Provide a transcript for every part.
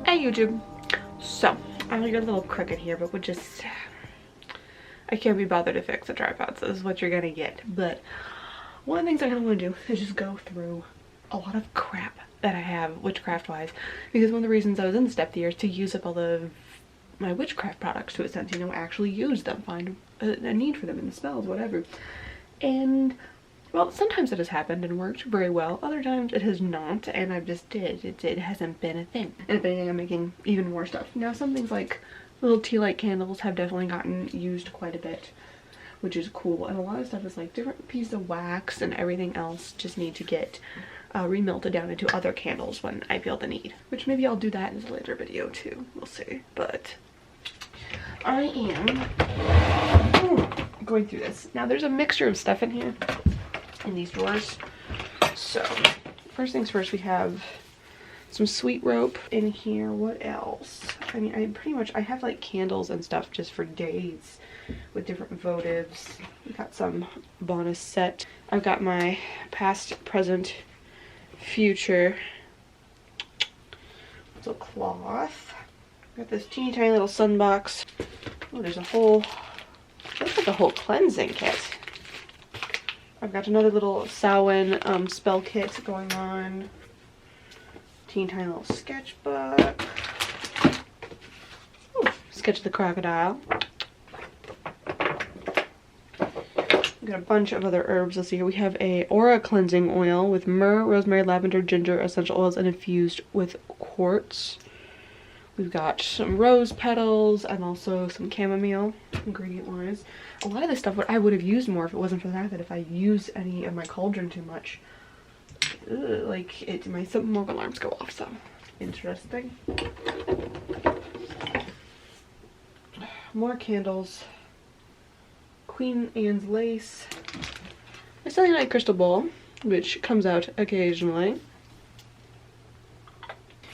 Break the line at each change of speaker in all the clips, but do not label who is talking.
Hey YouTube. So, I'm gonna get a little crooked here, but I can't be bothered to fix the tripod, so this is what you're gonna get. But one of the things I kind of want to do is just go through a lot of crap that I have witchcraft wise, because one of the reasons I was in the step year is to use up all of my witchcraft products to a sense, you know, actually use them, find a need for them in the spells, whatever. And well, sometimes it has happened and worked very well, other times it has not, and it hasn't been a thing. And if anything, I'm making even more stuff. Now some things like little tea light candles have definitely gotten used quite a bit, which is cool, and a lot of stuff is like different pieces of wax and everything else just need to get remelted down into other candles when I feel the need, which maybe I'll do that in a later video too, we'll see. But I am going through this. Now there's a mixture of stuff in here in these drawers. So first things first, we have some sweet rope in here. What else? I mean, I have like candles and stuff just for days with different votives. We got some bonus set. I've got my past, present, future little cloth. Got this teeny tiny little sun box. Oh, there's a whole, looks like a whole cleansing kit. I've got another little Samhain spell kit going on. Teeny tiny little sketchbook. Ooh, sketch of the crocodile. We've got a bunch of other herbs. Let's see here. We have a aura cleansing oil with myrrh, rosemary, lavender, ginger, essential oils, and infused with quartz. We've got some rose petals and also some chamomile ingredient wise. A lot of this stuff I would have used more if it wasn't for the fact that if I use any of my cauldron too much, my smoke alarms go off. So interesting. More candles. Queen Anne's lace. My cellulite crystal ball, which comes out occasionally.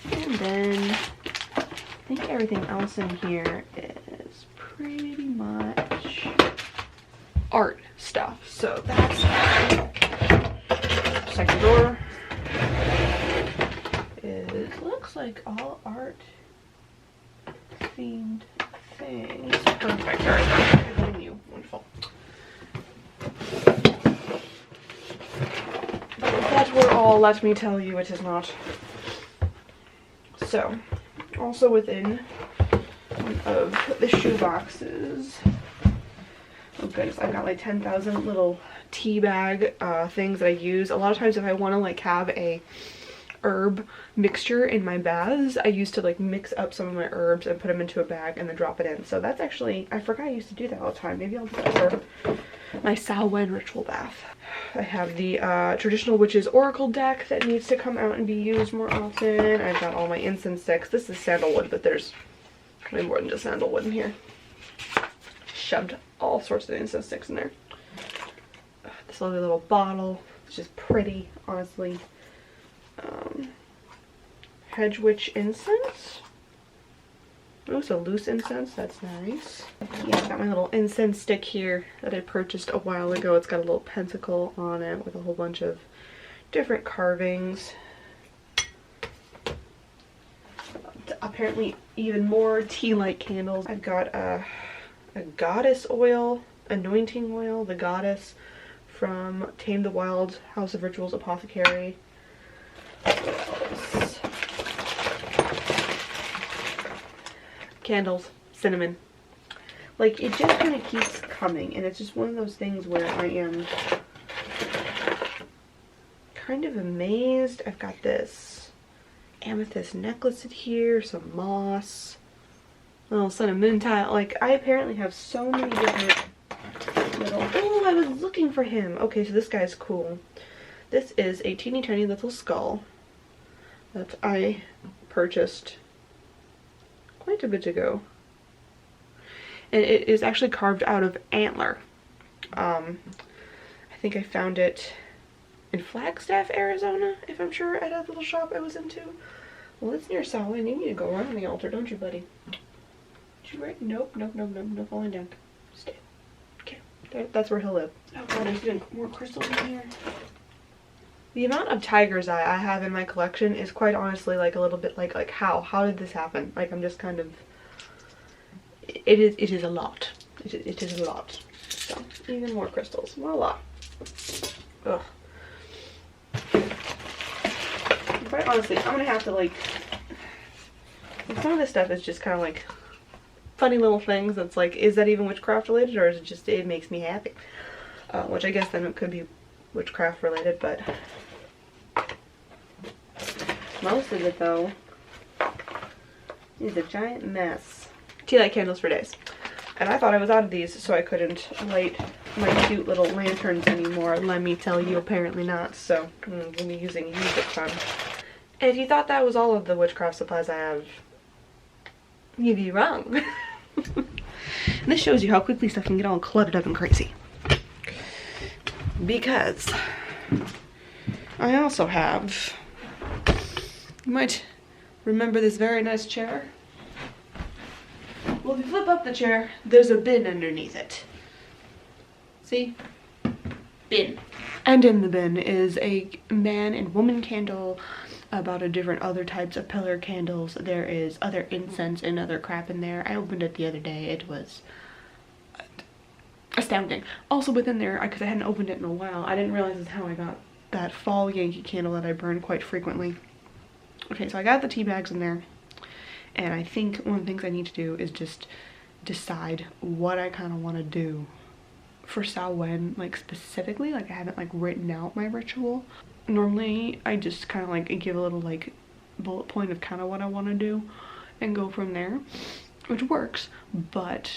And then I think everything else in here is pretty much art stuff. So that's second drawer. It looks like all art themed things. Perfect. Alright, you. Wonderful. But if that were all, let me tell you it is not. So, also within one of the shoe boxes, oh goodness, I've got like 10,000 little tea bag things that I use. A lot of times if I want to like have a herb mixture in my baths, I used to like mix up some of my herbs and put them into a bag and then drop it in. So that's actually, I forgot I used to do that all the time. Maybe I'll do that for my Samhain ritual bath. I have the traditional witches oracle deck that needs to come out and be used more often. I've got all my incense sticks. This is sandalwood, but there's way more than just sandalwood in here. Shoved all sorts of incense sticks in there. This lovely little bottle. It's just pretty, honestly. Hedge witch incense. Oh, so loose incense, that's nice. Yeah, I've got my little incense stick here that I purchased a while ago. It's got a little pentacle on it with a whole bunch of different carvings. Apparently even more tea light candles. I've got a goddess oil, anointing oil, the goddess from Tame the Wild, House of Rituals Apothecary. Candles, cinnamon. Like, it just kind of keeps coming, and it's just one of those things where I am kind of amazed. I've got this Amethyst Necklace in here, some moss, a little sun and moon tile. Like, I apparently have so many different little, oh, I was looking for him. Okay, so this guy's cool. This is a teeny tiny little skull that I purchased quite a bit ago, and it is actually carved out of antler. I think I found it in Flagstaff, Arizona, if I'm sure, at a little shop I was into. Well, it's near Samhain. You need to go around the altar, don't you, buddy? Did you right? Nope, no falling down. Stay. Okay, that's where he'll live. Oh god, there's even more crystals in here. The amount of tiger's eye I have in my collection is quite honestly like a little bit like how did this happen? Like I'm just kind of, it is a lot. It is a lot. So even more crystals, voila. Ugh. Quite honestly, I'm gonna have to like, some of this stuff is just kind of like funny little things that's like, is that even witchcraft related, or is it just, it makes me happy? Which I guess then it could be witchcraft related, but most of it though is a giant mess. Tea light candles for days. And I thought I was out of these, so I couldn't light my cute little lanterns anymore. Let me tell you, apparently not. So I'm going to be using used it fun. And if you thought that was all of the witchcraft supplies I have, you'd be wrong. And this shows you how quickly stuff can get all cluttered up and crazy. Because I also have, you might remember this very nice chair. Well, if you flip up the chair, there's a bin underneath it. See? Bin. And in the bin is a man and woman candle, about a different other types of pillar candles. There is other incense and other crap in there. I opened it the other day. It was astounding. Also within there, because I hadn't opened it in a while, I didn't realize this is how I got that fall Yankee candle that I burn quite frequently. Okay, so I got the tea bags in there. And I think one of the things I need to do is just decide what I kind of want to do for Samhain, like specifically. Like I haven't like written out my ritual. Normally I just kind of like give a little like bullet point of kind of what I want to do and go from there, which works, but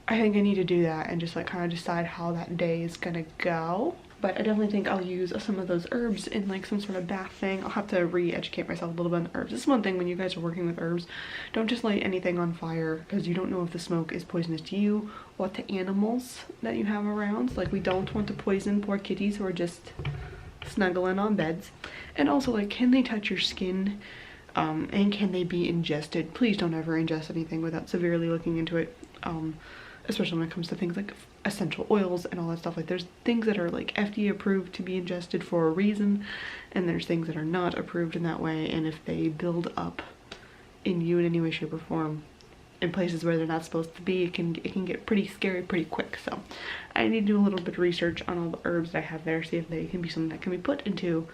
I think I need to do that and just like kind of decide how that day is gonna go. But I definitely think I'll use some of those herbs in like some sort of bath thing. I'll have to re-educate myself a little bit on the herbs. This is one thing when you guys are working with herbs, don't just light anything on fire, because you don't know if the smoke is poisonous to you or to animals that you have around. Like we don't want to poison poor kitties who are just snuggling on beds. And also like, can they touch your skin? And can they be ingested? Please don't ever ingest anything without severely looking into it. Especially when it comes to things like essential oils and all that stuff. Like there's things that are like FDA approved to be ingested for a reason, and there's things that are not approved in that way, and if they build up in you in any way, shape, or form in places where they're not supposed to be, it can get pretty scary pretty quick. So I need to do a little bit of research on all the herbs that I have there, see if they can be something that can be put into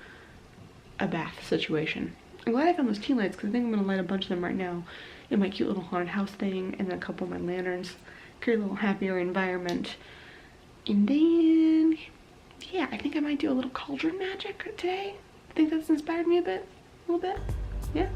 a bath situation. I'm glad I found those tea lights, because I think I'm going to light a bunch of them right now in my cute little haunted house thing, and then a couple of my lanterns. Create a little happier environment. And then, yeah, I think I might do a little cauldron magic today. I think that's inspired me a little bit. Yeah.